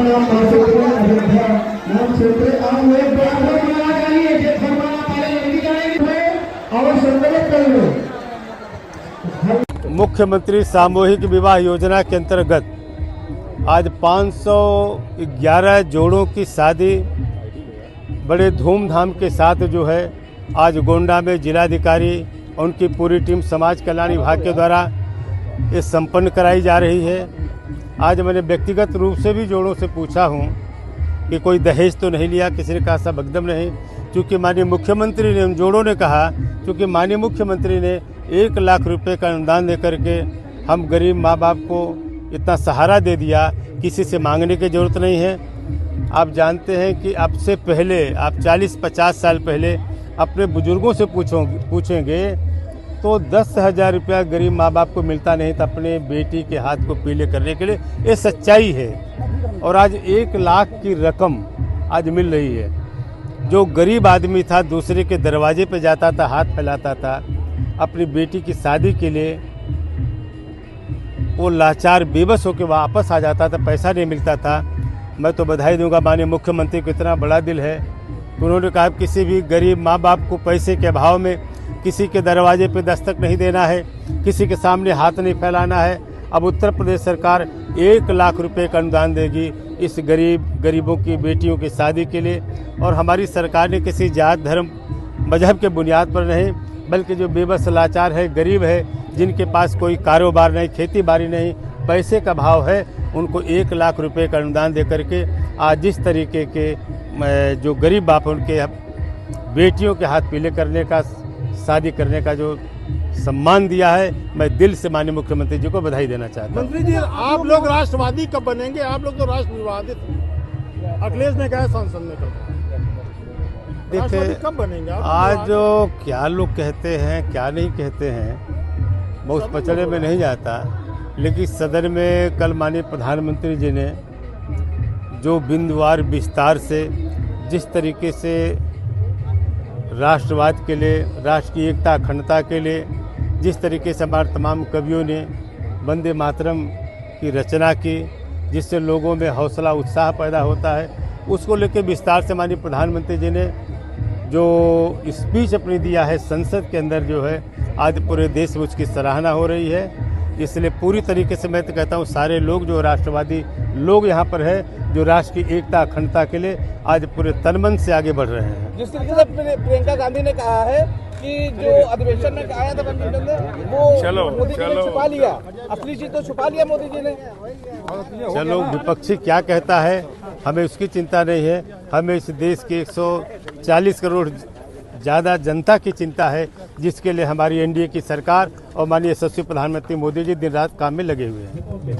नाम क्षेत्र अयोध्या नाम क्षेत्र आम लोग बराबर बनाया जाइए जे फरमाना पहले लगी जाएगी और संकल्प कर लो। मुख्यमंत्री सामूहिक विवाह योजना के अंतर्गत आज 511 जोड़ों की शादी बड़े धूमधाम के साथ जो है आज गोंडा में जिलाधिकारी और उनकी पूरी टीम समाज कल्याण विभाग के द्वारा ये संपन्न कराई जा रही है। आज मैंने व्यक्तिगत रूप से भी जोड़ों से पूछा हूँ कि कोई दहेज तो नहीं लिया, किसी ने कहा सब एकदम नहीं, क्योंकि माननीय मुख्यमंत्री ने, उन जोड़ों ने कहा क्योंकि माननीय मुख्यमंत्री ने 1 लाख रुपए का अनुदान दे करके हम गरीब माँ बाप को इतना सहारा दे दिया, किसी से मांगने की ज़रूरत नहीं है। आप जानते हैं कि अब से पहले आप 40-50 साल पहले अपने बुजुर्गों से पूछेंगे तो 10,000 रुपया गरीब माँ बाप को मिलता नहीं था अपने बेटी के हाथ को पीले करने के लिए। ये सच्चाई है और आज 1 लाख की रकम आज मिल रही है। जो गरीब आदमी था दूसरे के दरवाजे पे जाता था, हाथ फैलाता था अपनी बेटी की शादी के लिए, वो लाचार बेबस होकर वापस आ जाता था, पैसा नहीं मिलता था। मैं तो बधाई दूंगा माननीय मुख्यमंत्री को, इतना बड़ा दिल है। उन्होंने कहा किसी भी गरीब माँ बाप को पैसे के अभाव में किसी के दरवाजे पे दस्तक नहीं देना है, किसी के सामने हाथ नहीं फैलाना है। अब उत्तर प्रदेश सरकार 1 लाख रुपए का अनुदान देगी इस गरीबों की बेटियों की शादी के लिए। और हमारी सरकार ने किसी जात धर्म मजहब के बुनियाद पर नहीं, बल्कि जो बेबस लाचार है, गरीब है, जिनके पास कोई कारोबार नहीं, खेती बाड़ी नहीं, पैसे का भाव है, उनको 1 लाख रुपए का अनुदान दे करके आज जिस तरीके के जो गरीब बाप उनके बेटियों के हाथ पीले करने का, शादी करने का जो सम्मान दिया है, मैं दिल से माननीय मुख्यमंत्री जी को बधाई देना चाहता हूँ। मंत्री जी, आप लोग राष्ट्रवादी कब बनेंगे? आप लोग तो राष्ट्र विवादित, अखिलेश ने कहा, सांसद ने कहा, देखिए कब बनेंगे? आज जो क्या लोग कहते हैं क्या नहीं कहते हैं, मैं उस पचड़े में नहीं जाता, लेकिन सदन में कल माननीय प्रधानमंत्री जी ने जो बिंदुवार विस्तार से जिस तरीके से राष्ट्रवाद के लिए, राष्ट्र की एकता अखंडता के लिए जिस तरीके से हमारे तमाम कवियों ने वंदे मातरम की रचना की, जिससे लोगों में हौसला उत्साह पैदा होता है, उसको लेकर विस्तार से माननीय प्रधानमंत्री जी ने जो स्पीच अपनी दिया है संसद के अंदर, जो है आज पूरे देश में उसकी सराहना हो रही है। इसलिए पूरी तरीके से मैं तो कहता हूँ सारे लोग जो राष्ट्रवादी लोग यहाँ पर है, जो राष्ट्र की एकता अखंडता के लिए आज पूरे तन मन से आगे बढ़ रहे हैं। जिस तरीके से प्रियंका गांधी ने कहा है कि जो अधिवेशन में आया था वो मोदी जी ने छुपा लिया, असली चीज तो छुपा लिया मोदी जी ने। चलो विपक्षी क्या कहता है, हमें उसकी चिंता नहीं है, हमें इस देश के 140 करोड़ ज़्यादा जनता की चिंता है, जिसके लिए हमारी एनडीए की सरकार और माननीय यशस्वी प्रधानमंत्री मोदी जी दिन रात काम में लगे हुए हैं।